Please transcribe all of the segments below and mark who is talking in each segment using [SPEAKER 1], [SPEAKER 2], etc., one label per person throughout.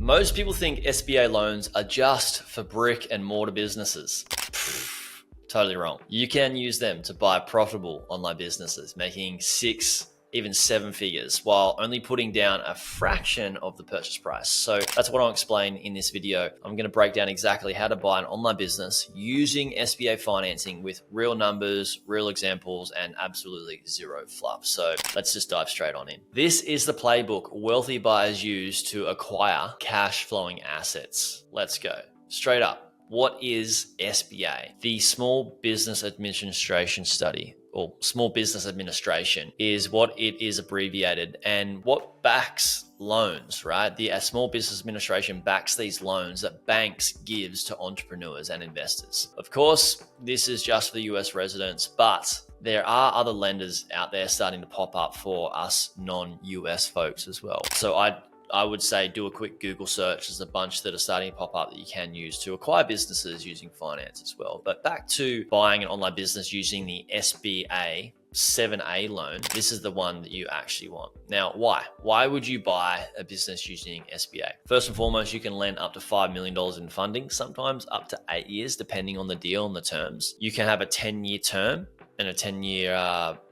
[SPEAKER 1] Most people think SBA loans are just for brick and mortar businesses. Totally wrong. You can use them to buy profitable online businesses, making 6, even 7 figures, while only putting down a fraction of the purchase price. So that's what I'll explain in this video. I'm going to break down exactly how to buy an online business using SBA financing with real numbers, real examples, and absolutely zero fluff. So let's just dive straight on in. This is the playbook wealthy buyers use to acquire cash flowing assets. Let's go. Straight up. What is SBA? The Small Business Administration Study, or Small Business Administration, is what it is abbreviated, and what backs loans, right? The Small Business Administration backs these loans that banks gives to entrepreneurs and investors. Of course, this is just for the US residents, but there are other lenders out there starting to pop up for us non-US folks as well. So I would say do a quick Google search. There's a bunch that are starting to pop up that you can use to acquire businesses using finance as well. But back to buying an online business using the SBA 7A loan. This is the one that you actually want. Now, why? Why would you buy a business using SBA? First and foremost, you can lend up to $5 million in funding, sometimes up to 8 years, depending on the deal and the terms. You can have a 10-year term and a 10-year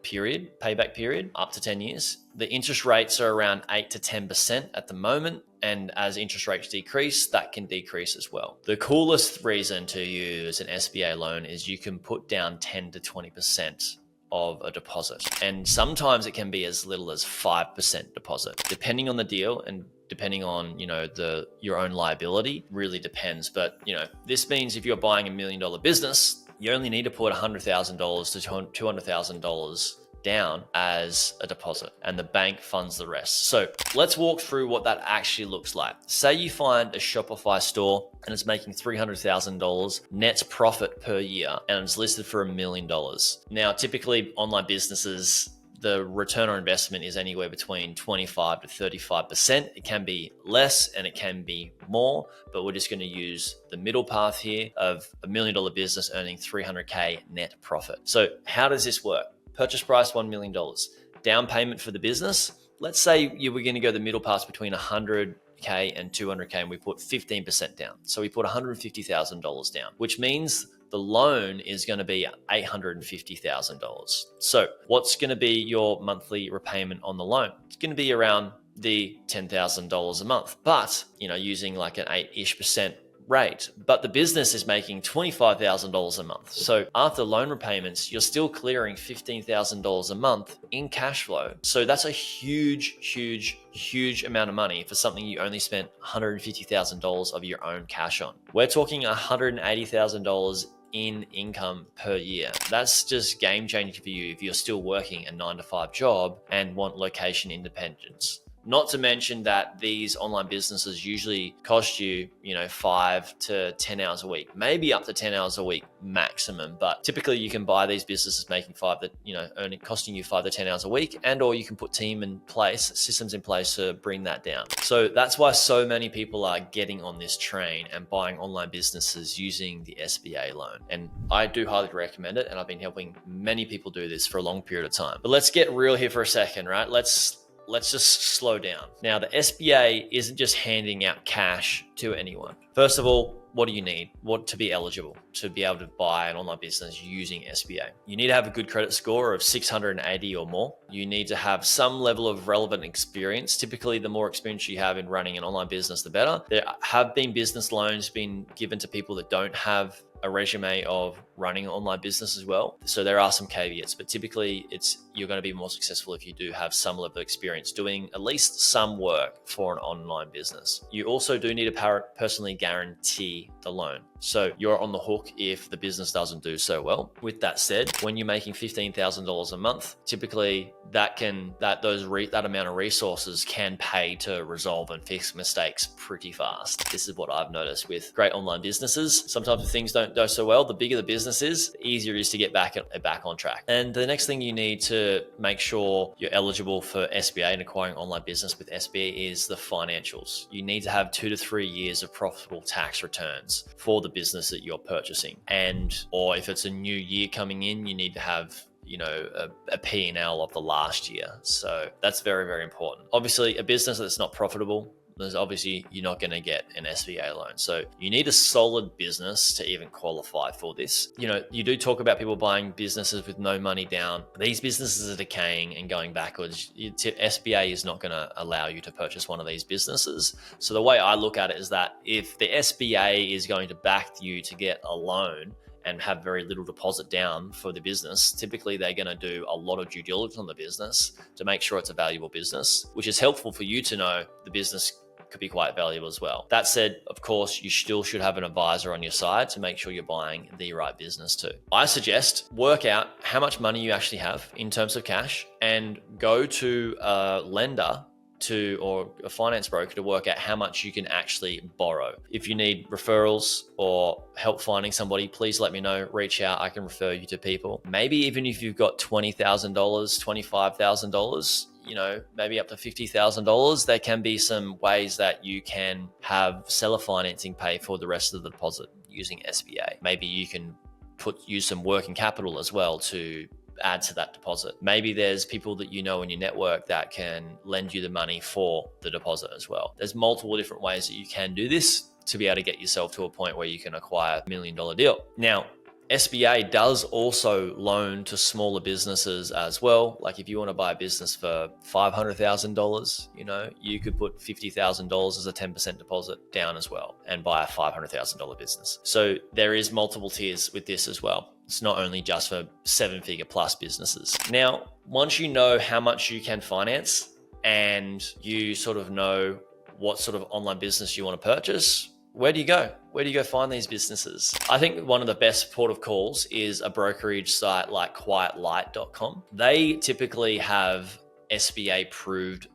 [SPEAKER 1] payback period, up to 10 years. The interest rates are around 8 to 10% at the moment. And as interest rates decrease, that can decrease as well. The coolest reason to use an SBA loan is you can put down 10 to 20% of a deposit. And sometimes it can be as little as 5% deposit, depending on the deal and depending on, your own liability. Really depends. But, this means if you're buying $1 million business, you only need to put $100,000 to $200,000 down as a deposit, and the bank funds the rest. So let's walk through what that actually looks like. Say you find a Shopify store and it's making $300,000 net profit per year, and it's listed for $1 million. Now, typically online businesses, the return on investment is anywhere between 25 to 35%. It can be less and it can be more, but we're just going to use the middle path here of $1 million business earning $300K net profit. So how does this work? Purchase price, $1 million. Down payment for the business. Let's say you were going to go the middle path between $100K and $200K, and we put 15% down. So we put $150,000 down, which means the loan is going to be $850,000. So what's going to be your monthly repayment on the loan? It's going to be around the $10,000 a month, but using like an 8-ish% rate. But the business is making $25,000 a month. So after loan repayments, you're still clearing $15,000 a month in cash flow. So that's a huge amount of money for something you only spent $150,000 of your own cash on. We're talking $180,000 in income per year. That's just game changing for you if you're still working a 9-to-5 job and want location independence. Not to mention that these online businesses usually cost you, 5 to 10 hours a week, maybe up to 10 hours a week maximum. But typically you can buy these businesses making costing you 5 to 10 hours a week, or you can put systems in place to bring that down. So that's why so many people are getting on this train and buying online businesses using the SBA loan. And I do highly recommend it. And I've been helping many people do this for a long period of time. But let's get real here for a second, right? Let's just slow down. Now, the SBA isn't just handing out cash to anyone. First of all, what do you need? What to be eligible to be able to buy an online business using SBA? You need to have a good credit score of 680 or more. You need to have some level of relevant experience. Typically, the more experience you have in running an online business, the better. There have been business loans being given to people that don't have a resume of running an online business as well. So there are some caveats, but typically you're going to be more successful if you do have some level of experience doing at least some work for an online business. You also do need to personally guarantee the loan. So you're on the hook if the business doesn't do so well. With that said, when you're making $15,000 a month, typically that amount of resources can pay to resolve and fix mistakes pretty fast. This is what I've noticed with great online businesses. Sometimes if things don't go so well, the bigger the business is, the easier it is to get back on track. And the next thing you need to make sure you're eligible for SBA and acquiring online business with SBA is the financials. You need to have 2 to 3 years of profitable tax returns for the business that you're purchasing. Or if it's a new year coming in, you need to have a P&L of the last year. So that's very, very important. Obviously, a business that's not profitable, there's obviously you're not going to get an SBA loan. So you need a solid business to even qualify for this. You do talk about people buying businesses with no money down. These businesses are decaying and going backwards. SBA is not going to allow you to purchase one of these businesses. So the way I look at it is that if the SBA is going to back you to get a loan and have very little deposit down for the business, typically they're going to do a lot of due diligence on the business to make sure it's a valuable business, which is helpful for you to know the business could be quite valuable as well. That said, of course, you still should have an advisor on your side to make sure you're buying the right business too. I suggest work out how much money you actually have in terms of cash and go to a lender or a finance broker to work out how much you can actually borrow. If you need referrals or help finding somebody, please let me know. Reach out. I can refer you to people. Maybe even if you've got $20,000, $25,000, maybe up to $50,000, there can be some ways that you can have seller financing pay for the rest of the deposit using SBA. Maybe you can use some working capital as well to add to that deposit. Maybe there's people that you know in your network that can lend you the money for the deposit as well. There's multiple different ways that you can do this to be able to get yourself to a point where you can acquire $1 million deal. Now, SBA does also loan to smaller businesses as well. Like if you want to buy a business for $500,000, you could put $50,000 as a 10% deposit down as well and buy a $500,000 business. So there is multiple tiers with this as well. It's not only just for 7-figure plus businesses. Now, once you know how much you can finance and you sort of know what sort of online business you want to purchase, where do you go? Where do you go find these businesses? I think one of the best port of calls is a brokerage site like quietlight.com. They typically have SBA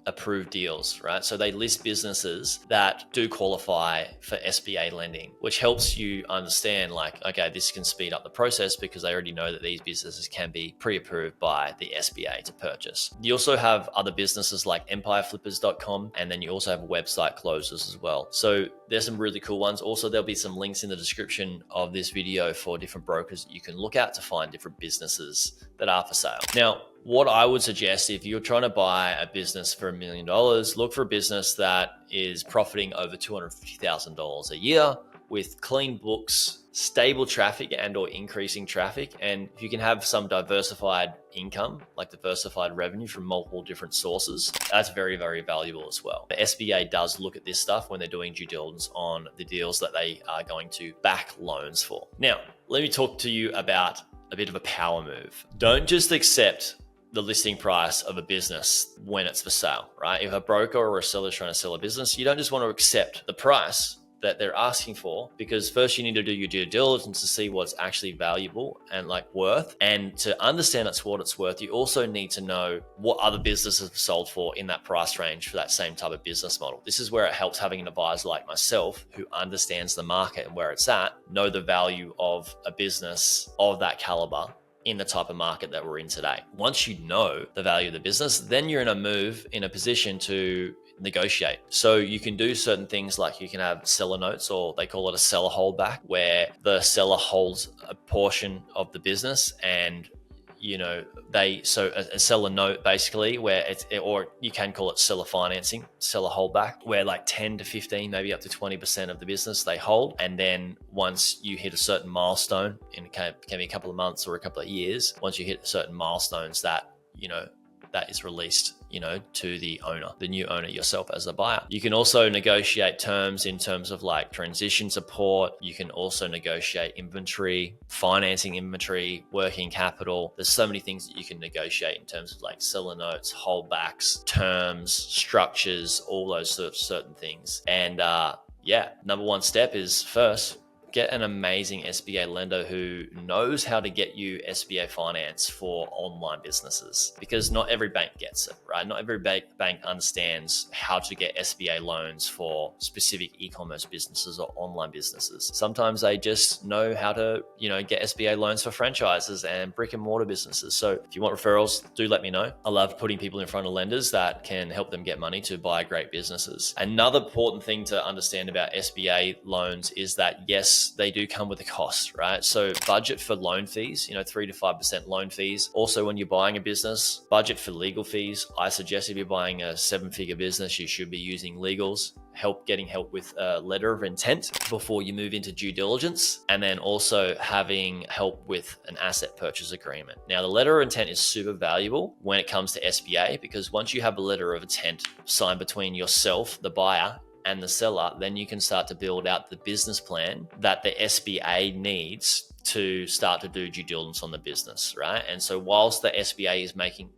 [SPEAKER 1] approved deals, right? So they list businesses that do qualify for SBA lending, which helps you understand okay, this can speed up the process because they already know that these businesses can be pre-approved by the SBA to purchase. You also have other businesses like empireflippers.com, and then you also have website closers as well. So there's some really cool ones. Also, there'll be some links in the description of this video for different brokers that you can look at to find different businesses that are for sale. Now, what I would suggest if you're trying to buy a business for $1 million, look for a business that is profiting over $250,000 a year with clean books, stable traffic and or increasing traffic. And if you can have some diversified income, like diversified revenue from multiple different sources, that's very, very valuable as well. The SBA does look at this stuff when they're doing due diligence on the deals that they are going to back loans for. Now, let me talk to you about a bit of a power move. Don't just accept the listing price of a business when it's for sale, right? If a broker or a seller is trying to sell a business, you don't just want to accept the price that they're asking for, because first you need to do your due diligence to see what's actually valuable and worth. And to understand what it's worth, you also need to know what other businesses have sold for in that price range for that same type of business model. This is where it helps having an advisor like myself who understands the market and where it's at, know the value of a business of that caliber in the type of market that we're in today. Once you know the value of the business, then you're in a position to negotiate. So you can do certain things like you can have seller notes, or they call it a seller holdback, where the seller holds a portion of the business and so a seller note basically where or you can call it seller financing, seller holdback, where 10 to 15, maybe up to 20% of the business they hold. And then once you hit a certain milestone, and it can be a couple of months or a couple of years, once you hit certain milestones that is released, to the owner, the new owner, yourself as a buyer. You can also negotiate terms in terms of transition support. You can also negotiate inventory, financing inventory, working capital. There's so many things that you can negotiate in terms of seller notes, holdbacks, terms, structures, all those sort of certain things. And number one step is first, get an amazing SBA lender who knows how to get you SBA finance for online businesses, because not every bank gets it, right? Not every bank understands how to get SBA loans for specific e-commerce businesses or online businesses. Sometimes they just know how to, get SBA loans for franchises and brick and mortar businesses. So if you want referrals, do let me know. I love putting people in front of lenders that can help them get money to buy great businesses. Another important thing to understand about SBA loans is that yes, fees, they do come with a cost, right? So budget for loan fees, 3 to 5% loan fees. Also, when you're buying a business, budget for legal fees. I suggest if you're buying a 7-figure business, you should be using legals, getting help with a letter of intent before you move into due diligence, and then also having help with an asset purchase agreement. Now, the letter of intent is super valuable when it comes to SBA, because once you have a letter of intent signed between yourself, the buyer, and the seller, then you can start to build out the business plan that the SBA needs to start to do due diligence on the business, right? And so whilst the SBA is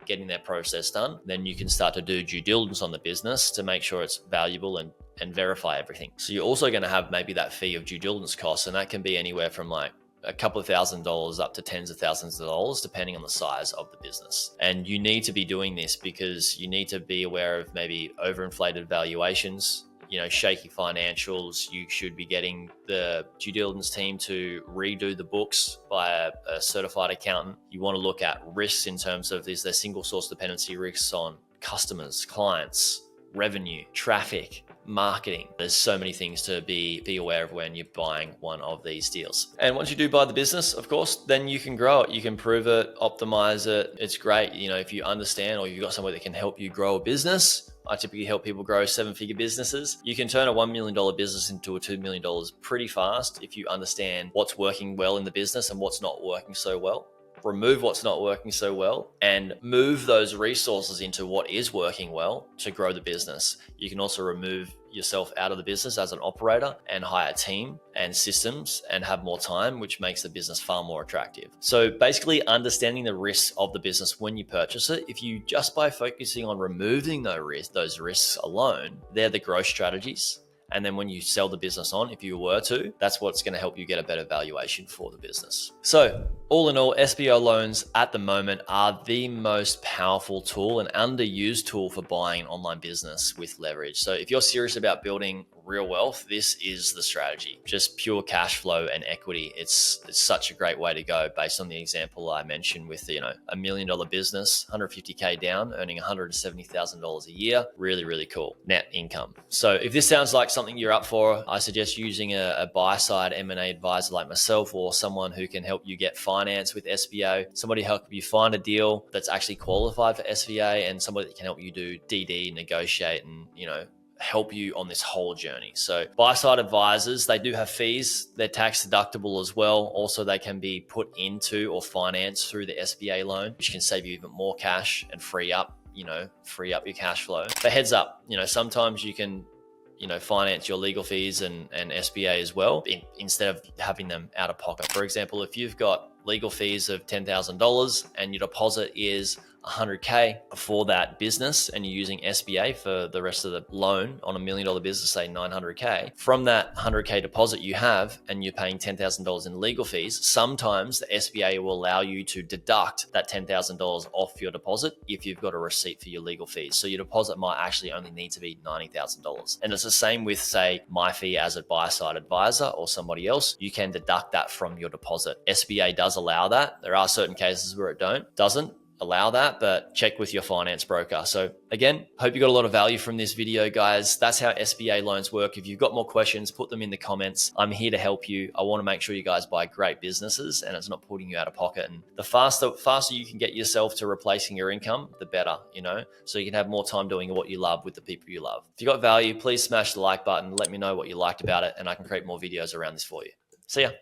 [SPEAKER 1] getting their process done, then you can start to do due diligence on the business to make sure it's valuable and verify everything. So you're also going to have maybe that fee of due diligence costs, and that can be anywhere from like a couple of $1,000s up to tens of thousands of dollars, depending on the size of the business. And you need to be doing this because you need to be aware of maybe overinflated valuations, shaky financials. You should be getting the due diligence team to redo the books by a certified accountant. You want to look at risks in terms of, is there single source dependency risks on customers, clients, revenue, traffic, marketing. There's so many things to be aware of when you're buying one of these deals. And once you do buy the business, of course, then you can grow it. You can prove it, optimize it. It's great. If you understand, or you've got somebody that can help you grow a business. I typically help people grow 7-figure businesses. You can turn a $1 million business into a $2 million pretty fast if you understand what's working well in the business and what's not working so well. Remove what's not working so well and move those resources into what is working well to grow the business. You can also remove yourself out of the business as an operator and hire a team and systems and have more time, which makes the business far more attractive. So basically understanding the risks of the business when you purchase it, if you just by focusing on removing those risks alone, they're the growth strategies. And then when you sell the business on, if you were to, that's what's going to help you get a better valuation for the business. So all in all, SBA loans at the moment are the most powerful tool and underused tool for buying an online business with leverage. So if you're serious about building real wealth, this is the strategy. Just pure cash flow and equity. It's such a great way to go based on the example I mentioned with $1 million business, 150K down, earning $170,000 a year. Really, really cool net income. So if this sounds like something you're up for, I suggest using a buy-side M&A advisor like myself, or someone who can help you get finance with SBA, somebody help you find a deal that's actually qualified for SBA, and somebody that can help you do DD, negotiate, and help you on this whole journey. So buy-side advisors, they do have fees. They're tax deductible as well. Also, they can be put into or financed through the SBA loan, which can save you even more cash and free up your cash flow. But heads up, sometimes you can finance your legal fees and SBA as well, instead of having them out of pocket. For example, if you've got legal fees of $10,000 and your deposit is $100K for that business, and you're using SBA for the rest of the loan on $1 million business, say $900K, from that $100K deposit you have, and you're paying $10,000 in legal fees, sometimes the SBA will allow you to deduct that $10,000 off your deposit if you've got a receipt for your legal fees. So your deposit might actually only need to be $90,000. And it's the same with, say, my fee as a buy-side advisor or somebody else. You can deduct that from your deposit. SBA does allow that. There are certain cases where it doesn't allow that, but check with your finance broker. So again, hope you got a lot of value from this video, guys. That's how SBA loans work. If you've got more questions, put them in the comments. I'm here to help you. I want to make sure you guys buy great businesses and it's not putting you out of pocket. And the faster you can get yourself to replacing your income, the better, so you can have more time doing what you love with the people you love. If you got value, please smash the like button. Let me know what you liked about it, and I can create more videos around this for you. See ya.